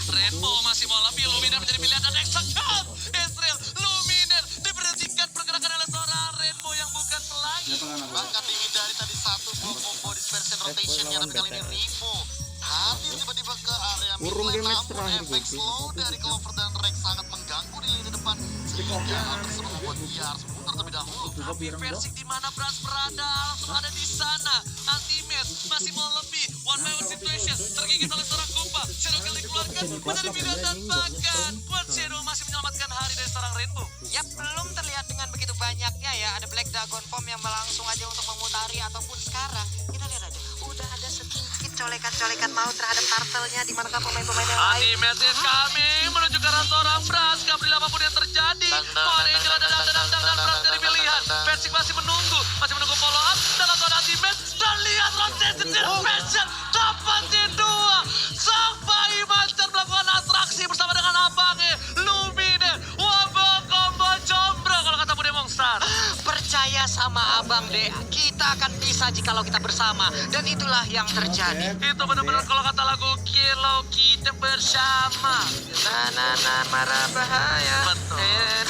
Rainbow masih mau lebih, Luminer menjadi pilihan dan execute. Ezreal, Luminer diberhentikan pergerakan oleh seorang Rainbow yang bukan pelangi. Bahkan dihindari tadi satu combo dispersion rotationnya, tapi kali ini Rivo hadir tiba-tiba ke area mid lane, namun efek slow dari Clover dan Rex sangat mengganggu di lini depan sehingga tersebut membuat dia harus mundur terlebih dahulu. Tapi Versik di mana Bras berada langsung ada di sana. Ultimate masih mau lebih, one by one situation tergigit oleh seorang Kumpa. Shadow Kill dikeluarkan menjadi pilihan dan bahkan buat Shadow masih menyelamatkan hari dari seorang Rainbow. Ya belum terlihat dengan begitu banyaknya ya. Ada Black Dragon Form yang langsung aja untuk memutari ataupun sekarang kita lihat aja udah ada sedikit colekan-colekan mau terhadap turtle-nya di manakah pemain-pemain yang lain. Ultimate is coming menuju ke arah seorang Bras. Gak peduli apapun yang terjadi. Mohon ini dan Bras jadi pilihan. Versik masih menunggu follow up dan langsung ada Ultimate dan lihat rotation dispersion dapatin dua. Sampai Master melakukan atraksi bersama dengan abangnya Luminer. Wabah combo jombro kalau kata Bude Monster. Percaya sama Abang Dek, kita akan bisa jikalau kita bersama. Dan itulah yang terjadi. Itu benar-benar kalau kata lagu Kalau Kita Bersama. Nah, marah bahaya. Betul.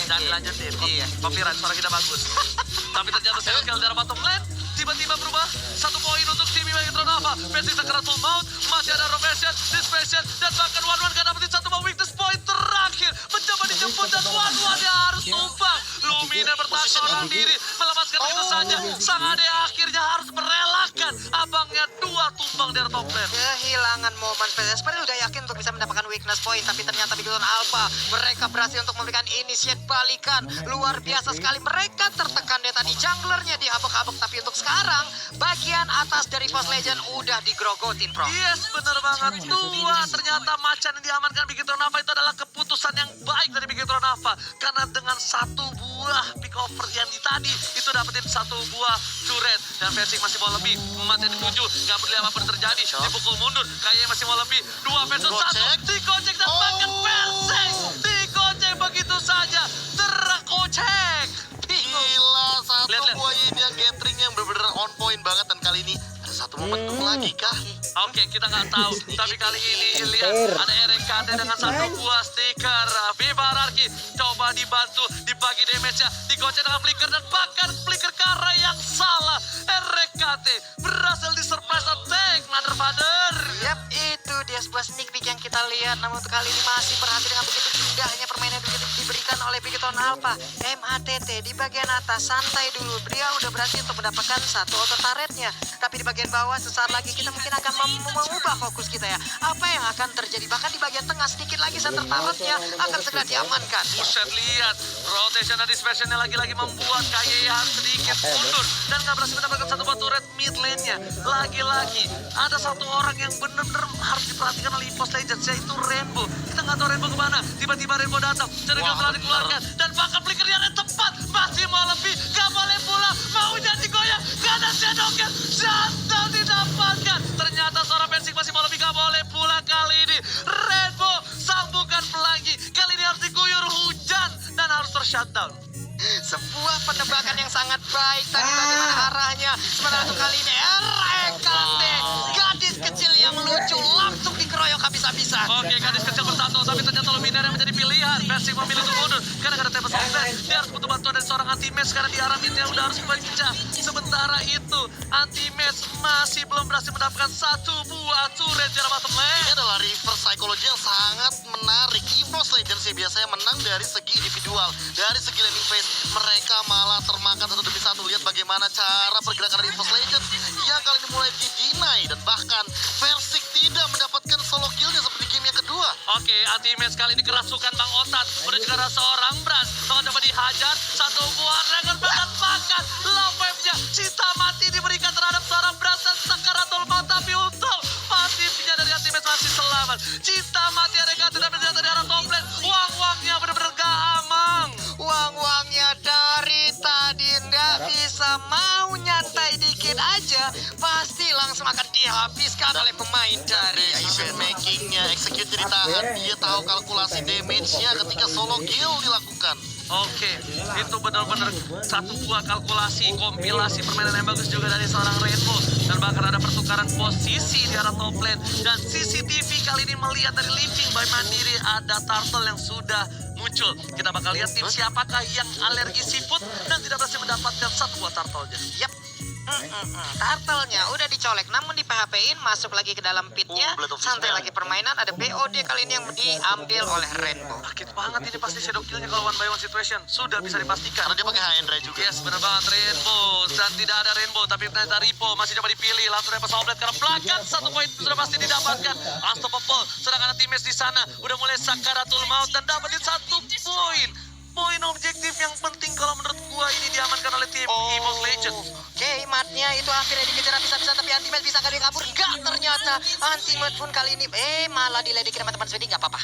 Dan dilanjutin. Iya. Copyright, suara kita bagus. Tapi ternyata Shadow Kill dari bottom lane tiba-tiba berubah 1 poin untuk tim Megatron Alpha. Versi Sakaratul Maut, masih ada Rotation, Dispersion, dan bahkan One-One gak dapetin 1 weakness point terakhir. Mencoba dijemput dan One-One yang harus tumbang. Lumina bertahan seorang diri, melepaskan begitu saja. Sang Ade akhirnya harus merelakan abangnya 2 tumbang dari top lane. Kehilangan momen sebenarnya udah yakin untuk bisa mendapatkan weakness point, tapi ternyata Megatron Alpha mereka berhasil untuk memberikan initiate balikan. Luar biasa sekali, mereka tertekan dari tadi junglernya dihabek-habek, tapi untuk sekarang bagian atas dari Force Legend udah digrogotin, Bro. Yes, bener banget. Ternyata macan yang diamankan Bigetron Alpha itu adalah keputusan yang baik dari Bigetron Alpha. Karena dengan 1 buah pick over yang di tadi, itu dapetin 1 buah turret. Dan Versik masih mau lebih, mati di 7, gak peduli apapun terjadi. Dipukul mundur, kayaknya masih mau lebih. 2 versus 1, dikocek dan bahkan Versik dikocek begitu saja. Terkocek. Gila, satu Lihat. buah ini yang gathering yang bener-bener on point banget, dan kali ini ada satu momentum lagi kah? Oke, kita nggak tahu. Tapi kali ini lihat ada RKT dengan 1 buah stiker Viva Hierarchy. Coba dibantu, dibagi damage-nya, digocek dengan flicker dan bahkan flicker Kara yang salah. RKT berhasil di surprise attack, Mother Father. Yap, itu dia sebuah sneak peek yang kita lihat. Namun untuk kali ini masih berhasil dengan begitu indahnya permainan yang diberikan oleh Bigetron Alpha. MATT di bagian atas santai dulu. Dia udah berhasil untuk mendapatkan 1 auto turretnya. Tapi di bagian bawah sesaat lagi kita mungkin akan mengubah fokus kita ya. Apa yang akan terjadi? Bahkan di bagian tengah sedikit lagi center turretnya akan segera diamankan. Buset, lihat rotation dan dispersionnya lagi-lagi membuat KYH sedikit mundur dan nggak berhasil mendapatkan 1 buah turret mid lane-nya. Lagi-lagi ada 1 orang yang benar-benar harus diperhatikan oleh Force Legends, yaitu Rainbow. Kita nggak tahu Rainbow kemana. Tiba-tiba Rainbow datang, jadi telah dikeluarkan dan bahkan flicker yang tepat masih mau lebih, gak boleh pulang, mau jadi goyang, gak ada Shadow Kill, shutdown didapatkan. Ternyata seorang Versik masih mau lebih, gak boleh pulang kali ini. Rainbow sang bukan pelangi, kali ini harus diguyur hujan dan harus ter-shutdown. Sebuah penebakan yang sangat baik tadi bagaimana arahnya. Sementara untuk kali ini RKT, gadis kecil yang lucu langsung dikeroyok habis-habisan. Oke, gadis kecil bersatu, tapi ternyata Luminer yang menjadi pilihan. Versik memilih untuk mundur karena ada Tempest of Death. Dia harus butuh bantuan dari seorang anti-match karena di arah midnya udah harus pecah. Sementara itu, anti-match masih belum berhasil mendapatkan 1 buah turret di arah bottom Ini lane. adalah reverse psychology yang sangat menarik. EVOS Legends sih biasanya menang dari segi individual, dari segi laning phase. Mereka malah termakan 1 demi 1. Lihat bagaimana cara pergerakan dari EVOS Legends yang kali ini mulai di-deny, dan bahkan Versik tidak mendapatkan solo killnya seperti game yang kedua. Oke, anti-match kali ini kerasukan Bang Otat menuju ke arah seorang Bras. Bahkan dapat dihajar 1 buah dragon bahkan love wave-nya cinta mati diberikan terhadap seorang Bras dan Sakaratul Maut, tapi untung pasifnya dari anti-match masih selamat. Cinta mati RKT tapi ternyata di arah top lane uang-uangnya benar-benar gak amang. Uang-uangnya dari tadi nggak bisa mau nyantai dikit aja, pasti langsung akan dihabiskan oleh pemain dari Decision makingnya, execute ditahan. Dia tahu kalkulasi damage-nya ketika solo kill dilakukan. Oke, itu benar-benar satu buah kalkulasi, kompilasi permainan yang bagus juga dari seorang Rainbow. Dan bahkan ada pertukaran posisi di arah top lane. Dan CCTV kali ini melihat dari Living by Mandiri ada Turtle yang sudah muncul. Kita bakal lihat tim siapakah yang alergi seafood dan tidak berhasil mendapatkan satu buah turtle-nya. Yap. Turtle-nya udah dicolek, namun di PHP-in masuk lagi ke dalam pitnya. Blade of Santai Despair. lagi permainan, ada BOD kali ini yang diambil oleh Rainbow. Sakit banget ini pasti shadow kill-nya kalau one by one situation. Sudah bisa dipastikan. Karena dia pakai high end Ray juga. Yes, benar banget Rainbow. Dan tidak ada Rainbow, tapi ternyata Ripo masih coba dipilih. Langsung dapat Soulblade karena belakang. Satu poin sudah pasti didapatkan. Unstoppable. Sedangkan teammates di sana udah mulai sakaratul maut dan dapetin satu poin. Poin objektif yang penting kalau menurut gua ini diamankan oleh tim EVOS Legends. Oke, matnya itu akhirnya dikejar habis-habisan, tapi Antimat bisa gak dia kabur? Enggak, ternyata Antimat pun kali ini malah diledekin sama teman Swedi. Nggak apa-apa.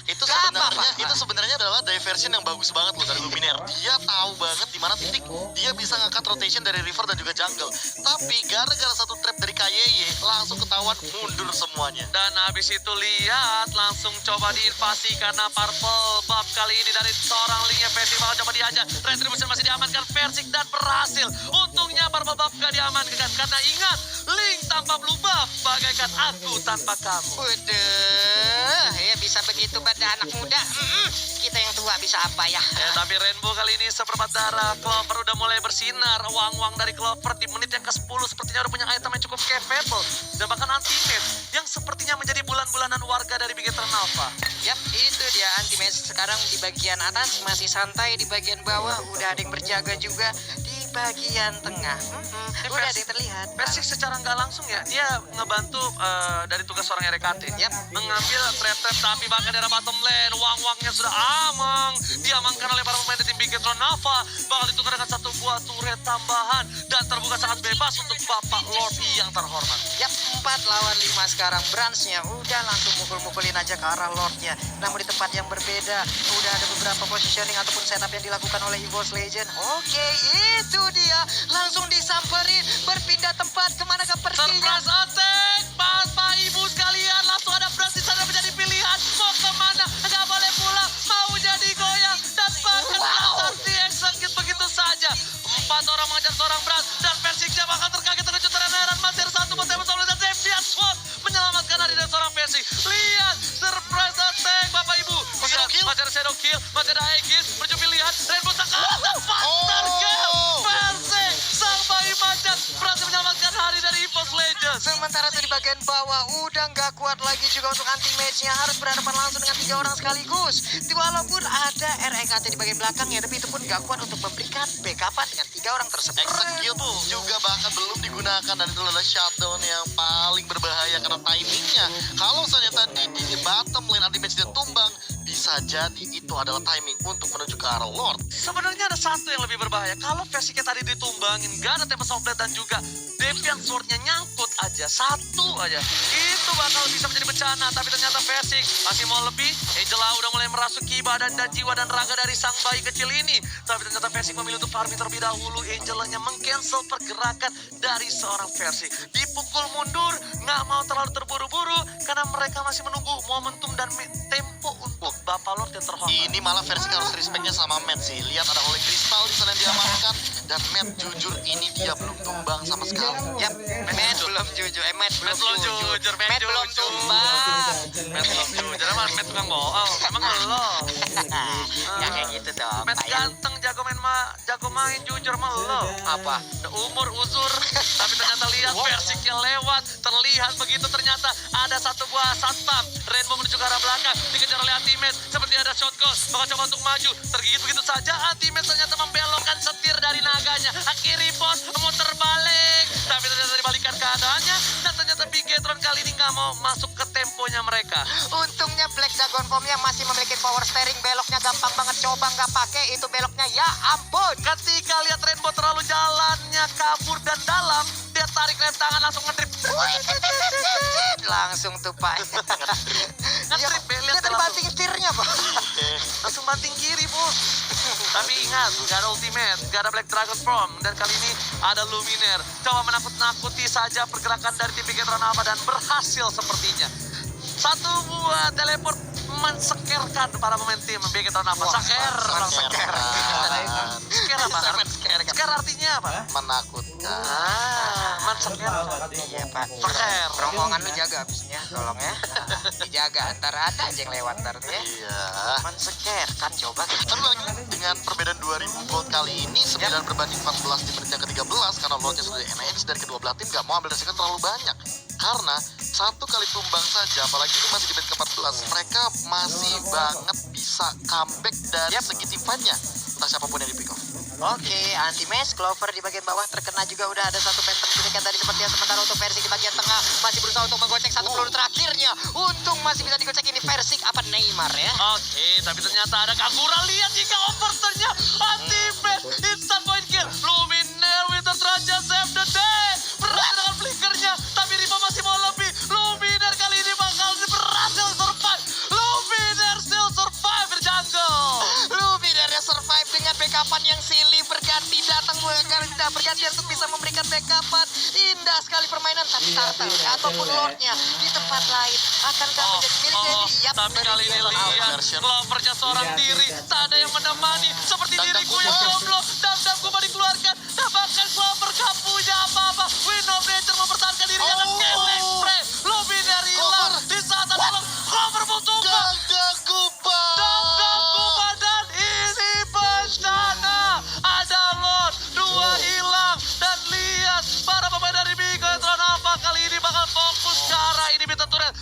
Itu sebenarnya adalah diversion yang bagus banget loh dari Luminaire. Dia tahu banget di mana titik dia bisa ngangkat rotation dari river dan juga jungle. Tapi gara-gara satu trap dari KYY langsung ketahuan mundur semuanya. Dan habis itu lihat langsung coba diinvasi karena Purple Buff kali ini dari seorang linknya Persik bakal coba diajak. Retribution masih diamankan Persik dan berhasil. Untungnya Purple Buff gak diamankan karena ingat Link tanpa blue buff bagaikan aku tanpa kamu. Udah, ya bisa begitu pada anak muda. Kita yang tua bisa apa ya? Tapi Rainbow kali ini seperempat darah. Clover udah mulai bersinar. Uang-uang dari Clover di menit yang ke-10 sepertinya udah punya item yang cukup capable. Dan bahkan Anti-Mage yang sepertinya menjadi bulan-bulanan warga dari Bigetron Alpha. Yap, itu dia Anti-Mage sekarang di bagian atas masih santai, di bagian bawah udah ada yang berjaga juga, di bagian tengah udah ada yang terlihat. Persik secara nggak langsung ya, dia ngebantu dari tugas seorang RKT. Yap. Mengambil trap-trap tapi bahkan dari bottom lane. Uang-uangnya sudah amang. Diamankan oleh para pemain dari tim Bigetron Alpha. Bakal ditukar dengan satu buah turret tambahan. Dan terbuka sangat bebas untuk Bapak Lord yang terhormat. Yap, 4 lawan 5 sekarang. Branch-nya udah langsung mukul-mukulin aja ke arah Lord-nya. Namun di tempat yang berbeda, udah ada beberapa positioning ataupun setup yang dilakukan oleh EVOS Legend. Oke, itu dia. Langsung disamperin, berpindah tempat. Kemana ke perginya? Surprise attack, Bapak Ibu sekalian, langsung ada Bras di sana menjadi pilihan. Mau kemana? Nggak boleh pulang, mau jadi goyang dan bahkan Bras diexecute begitu saja. 4 orang mengejar seorang Bras dan Persiknya bakal terkaget terkejut terheran. Masih ada satu potable soul dan Deviant Sword menyelamatkan hari dari seorang Persik. Lihat, surprise attack Bapak Ibu. Masih ada shadow kill, masih ada Aegis, menuju pilihan. Rainbow Saka Faster kill. Persik, sang bayi macan berhasil menyelamatkan hari dari EVOS Legends. Sementara itu di bagian bawah udah nggak kuat lagi juga untuk anti-match-nya, harus berhadapan langsung dengan 3 orang sekaligus. Walaupun ada REKT di bagian belakangnya, tapi itu pun nggak kuat untuk memberikan backupan dengan 3 orang tersebut. Execute juga bahkan belum digunakan dan itu adalah shutdown yang paling berbahaya karena timingnya. Kalau saja tadi di bottom lane anti-match dia tumbang, bisa jadi itu adalah timing untuk menuju ke arah Lord. Sebenarnya ada satu yang lebih berbahaya. Kalau Persiknya tadi ditumbangin, gak ada Tempest Soulblade dan juga Deviant Sword-nya nyangkut aja, satu aja, itu bakal bisa menjadi bencana. Tapi ternyata Persik masih mau lebih. Angela udah mulai merasuki badan dan jiwa dan raga dari sang bayi kecil ini. Tapi ternyata Persik memilih untuk farming terlebih dahulu. Angelanya meng-cancel pergerakan dari seorang Persik. Dipukul mundur, gak mau terlalu terburu-buru karena mereka masih menunggu momentum dan tempo untuk Bapak Lord yang terhormat. Ini malah versi harus respectnya sama Matt sih. Lihat ada Holy Crystal di sana yang diamankan dan Matt jujur ini dia belum tumbang sama sekali. Yap, Matt belum jujur. Matt belum jujur. Matt belum tumbang. Matt belum jujur, emang Matt tukang bohong. Emang lo. Ya kayak gitu dong. Matt Pak, ya. ganteng, jago main, jujur mah lo. Apa? Udah umur uzur, tapi ternyata lihat Persiknya lewat. Terlihat begitu ternyata ada satu buah satam. Rainbow menuju ke arah belakang, dikejar oleh Anti-Mage. Seperti ada shotgun, bakal coba untuk maju. Tergigit begitu saja, Anti-Mage ternyata membelokkan setir dari naganya. Akhiri bos, muter balik. Tapi ternyata dibalikan keadaannya. Dan ternyata Bigetron kali ini nggak mau masuk ke temponya mereka. Untungnya Black Dragon Form-nya masih memiliki power steering, beloknya gampang banget, coba nggak pakai itu beloknya, ya ampun. Ketika lihat Rainbow terlalu jalannya kabur dan dalam, dia tarik rem tangan langsung ngedrip. Langsung tuh Pak. Ngedrip, lihat Dia tadi langsung. banting setirnya Pak. Langsung banting kiri, bos. Tapi ingat, gak ada ultimate, gak ada Black Dragon Form. Dan kali ini ada Luminaire. Coba menakut-nakuti saja pergerakan dari tim Bigetron Alpha dan berhasil sepertinya. Satu buah teleport mensekerkan para pemain tim Bigetron Alpha. Saker. Seker. Seker apa? Seker artinya apa? Menakutkan. Menseker. Iya Pak. Seker. Rombongan lu jaga abisnya, tolong ya. Dijaga, ntar ada aja yang lewat ntar tuh ya. Iya. Menseker kan coba. Tapi lagi dengan perbedaan 2000 gold kali ini 9 berbanding 14 di menit yang ke-13 karena lotnya sudah NH dari kedua belah tim gak mau ambil resiko terlalu banyak. Karena satu kali tumbang saja, apalagi ini masih di menit ke-14, mereka masih banget bisa comeback dari segi tim fight-nya. Entah siapapun yang di pick off. Oke, anti-match, Clover di bagian bawah terkena juga udah ada satu phantom sedikit tadi seperti yang sementara untuk Versi di bagian tengah masih berusaha untuk menggocek satu peluru terakhirnya. Untung masih bisa digocek ini Versi apa Neymar ya. Oke, tapi ternyata ada Kagura. Lihat jika overturn-nya anti-match, instant point kill. Luminaire with the Raja save the day. Berhasil dengan flickernya, tapi Ripo masih mau lebih. Luminaire kali ini bakal berhasil survive. Luminaire still survive di jungle. Luminaire survive dengan backupan yang silih berganti datang berganti untuk bisa memberikan backupan. Indah sekali permainan tapi Turtle ataupun Lordnya di tempat lain akankah menjadi milik Daddy? Yap, Tapi kali ini lihat Clovernya seorang diri, tak ada yang menemani. Seperti diriku yang jomblo, dam-damku mau dikeluarkan. Dan bahkan Clover gak punya apa-apa. Wind of Nature mempertahankan dirinya dan killing spray. Luminaire hilang di saat ada Clover mau tumbang. Dam-damku dan ini bencana. Ada Lord, dua hilang. Dan lihat para pemain dari Bigetron Alpha kali ini bakal fokus ke arah ini Beta Turret.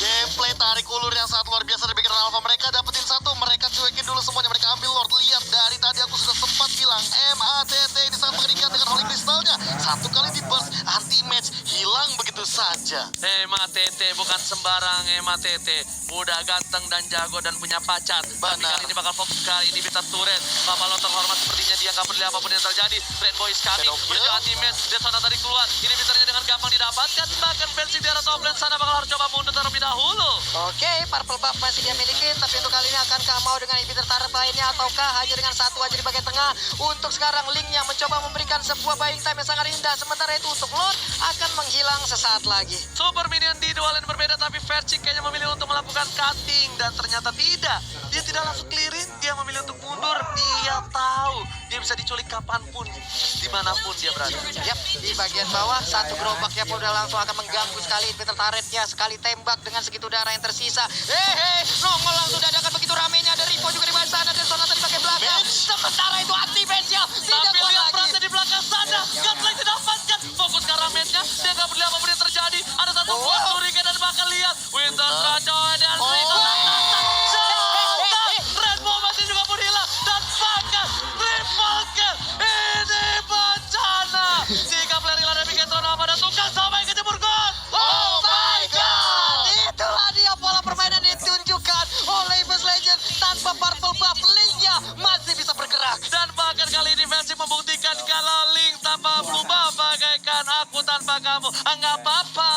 Gameplay tarik ulur yang sangat luar biasa dari Bigetron Alpha. Mereka dapetin satu, mereka cuekin dulu semuanya, mereka ambil Lord. Lihat dari tadi aku sudah sempat bilang MATT ini sangat mengerikan dengan Holy Crystalnya. Satu kali di burst, anti-match, hilang begitu saja. MATT bukan sembarang MATT. Udah ganteng dan jago dan punya pacar. Tapi Benar. kali ini bakal fokus kali ini Beta Turret. Bapak lo terhormat sepertinya dia gak peduli apapun yang terjadi. Red Boy is coming, Shadow kill. menuju anti-match. Desona tadi keluar, ini bitarnya dengan gampang didapatkan. Bahkan versi di arah top lane sana bakal harus coba mundur terlebih dahulu. Oke, purple buff masih dia miliki, tapi untuk kali ini akankah mau dengan inhibitor turret lainnya ataukah hanya dengan satu aja di bagian tengah? Untuk sekarang Link yang mencoba memberikan sebuah buying time yang sangat indah, sementara itu untuk Lord akan menghilang sesaat lagi. Super minion di dua lane berbeda, tapi Verci kayaknya memilih untuk melakukan cutting. Dan ternyata tidak. Dia tidak langsung clearing, dia memilih untuk mundur. Dia tahu dia bisa diculik kapanpun, dimanapun dia berada. Yap, di bagian bawah satu gerobaknya pun udah langsung akan mengganggu sekali inhibitor turretnya. Sekali tembak dengan segitu darah yang tersisa. Nongol langsung dadakan begitu ramenya. Ada Ripo juga di bawah sana dan Sonata di bagian belakang. Sementara itu anti-match-nya tidak Tapi kuat lihat lagi. Branda di belakang sana, Godlike didapatkan. Fokus ke arah match-nya, dia gak peduli apapun yang terjadi. Ada satu buah Hurricane dan bahkan lihat Winter Rajoy dan Rico. Rainbow masih juga pun hilang. Dan bahkan triple kill. Ini bencana. Jika player hilang dari Bigetron Alpha dan tukang sama yang kejemur gol. Oh my god! Itulah dia pola permainan yang ditunjukkan oleh Apex Legends. Tanpa purple buff, Link-nya masih bisa bergerak. Dan bahkan kali ini Versi membuktikan kalau Link tanpa blue buff bagaikan aku tanpa kamu. Enggak apa-apa.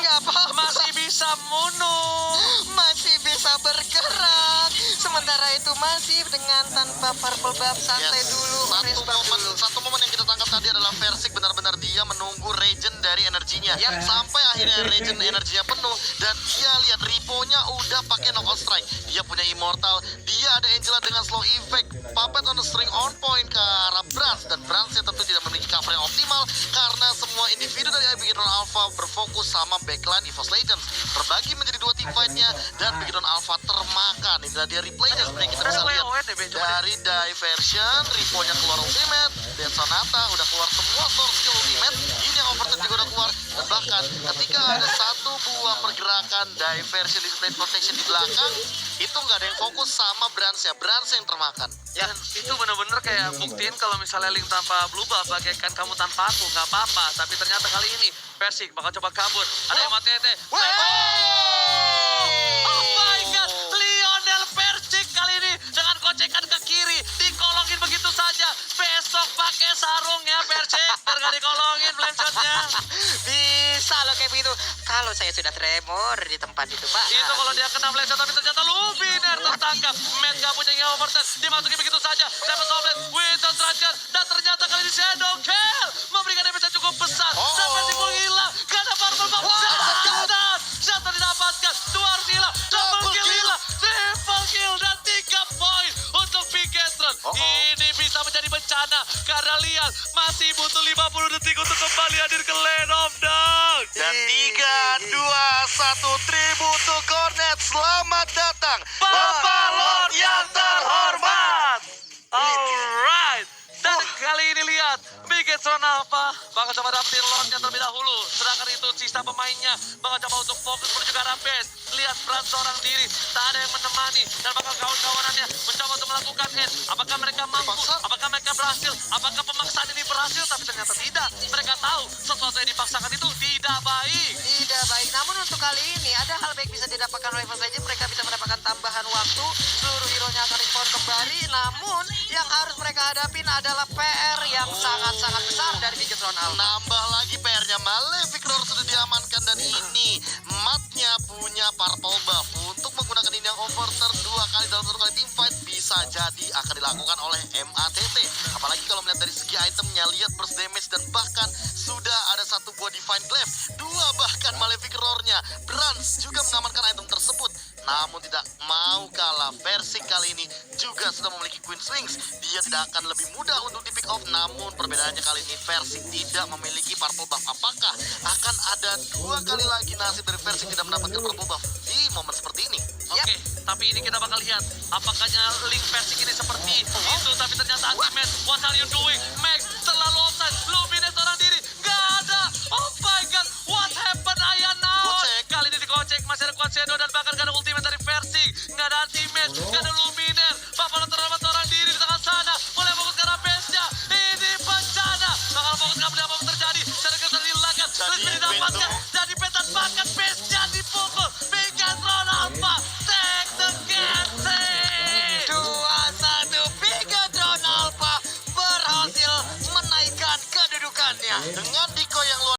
Nggak apa-apa. Masih bisa mundur. Masih bisa bergerak. Sementara itu masih dengan tanpa purple buff, santai dulu, fresh buff dulu. Satu momen yang kita tangkap tadi adalah Versik benar-benar dia menunggu regen dari energinya. Yap. Sampai akhirnya regen energinya penuh dan dia lihat Ripo-nya udah pakai knockout strike. Dia punya immortal, dia ada Angela dengan slow effect, puppet on the string on point ke arah Brans dan Brans tentu tidak memiliki cover yang optimal karena semua individu dari Bigetron Alpha berfokus sama backline EVOS Legends. Terbagi menjadi dua team fight-nya dan Bigetron Alpha termakan. Inilah dia replaynya seperti yang kita bisa lihat. Dari diversion, Ripo-nya keluar ultimate, dan Sonata udah keluar semua source skill ultimate. Ini yang overturn juga udah keluar. Dan bahkan ketika ada satu buah pergerakan diversion di state protection di belakang, itu nggak ada yang fokus sama Brans-nya. Brans yang termakan. Ya, itu bener-bener kayak buktiin kalau misalnya Link tanpa blue buff bagaikan kamu tanpa aku, nggak apa-apa. Tapi ternyata kali ini Versik bakal coba kabur. Ada MATT. Oh my god, Lionel Versik kali ini dengan kocekan ke kiri, dikolongin begitu saja. Besok pakai sarung ya Versik, biar gak dikolongin flame shotnya. Bisa loh kayak begitu. Kalau saya sudah tremor di tempat itu, Pak. Itu kalau dia kena flame shot, tapi ternyata Luminaire tertangkap. Matt gak punya nyawa overturn, dimasukin begitu saja. Dapat Soulblade, Winter Tracker, dan ternyata kali ini Shadow Kill memberikan damage yang cukup besar. Dan Versik pun hilang, gak ada purple buff. Shutdown didapatkan, dua harus hilang, double kill hilang. terjadi bencana. Karena lihat, masih butuh 50 detik untuk kembali hadir ke Land of Dark. Dan 3, 2, 1, tribute to Cornet. Selamat datang, Bapak Lord yang terhormat. Alright. Dan kali ini lihat, Bigetron Alpha bakal coba dapetin Lordnya terlebih dahulu. Sedangkan itu sisa pemainnya bakal coba untuk fokus menuju ke arah base. Lihat Franz seorang diri, tak ada yang menemani. Dan bakal kawan-kawanannya mencoba untuk melakukan end. Apakah mereka mampu? Apakah mereka berhasil? Apakah pemaksaan ini berhasil? Tapi ternyata tidak. Mereka tahu sesuatu yang dipaksakan itu tidak baik. Tidak baik, namun untuk kali ini ada hal baik bisa didapatkan oleh Fast Legend. Mereka bisa mendapatkan tambahan waktu, seluruh hero-nya akan respawn kembali. Namun yang harus mereka hadapin adalah PR yang sangat-sangat besar dari Bigetron Alpha. Nambah lagi PR-nya, Malefic Roar sudah diamankan. Dan ini matnya punya purple buff. Untuk menggunakan ini yang overturn 2 kali dalam 1 kali teamfight bisa jadi akan dilakukan oleh MATT. Apalagi kalau melihat dari segi itemnya, lihat burst damage dan bahkan sudah ada 1 buah Divine Glaive, 2 bahkan Malefic Roar-nya. Brans juga mengamankan item tersebut, namun tidak mau kalah. Versi kali ini juga sudah memiliki Queen's Wings. Dia tidak akan lebih mudah untuk di pick off, namun perbedaannya kali ini Versi tidak memiliki purple buff. Apakah akan ada 2 kali lagi nasib dari Versi tidak mendapatkan purple buff di momen seperti ini? Oke, tapi ini kita bakal lihat apakahnya link versi ini seperti itu, tapi ternyata anti-match. What are you doing? Max terlalu offside. Lumines seorang diri, nggak ada. Oh my god, what happened Ayah now? Kocek. Kali ini dikocek, masih ada Quad Shadow dan bahkan nggak ada ultimate dari versi. Nggak ada anti-match, nggak ada Luminer. Bapak terhormat seorang diri di tengah sana. Mulai fokus ke arah base-nya. Ini bencana. Bakal fokus ke apa yang terjadi. Cara kita dihilangkan. Terus didapatkan. Jadi petan bakat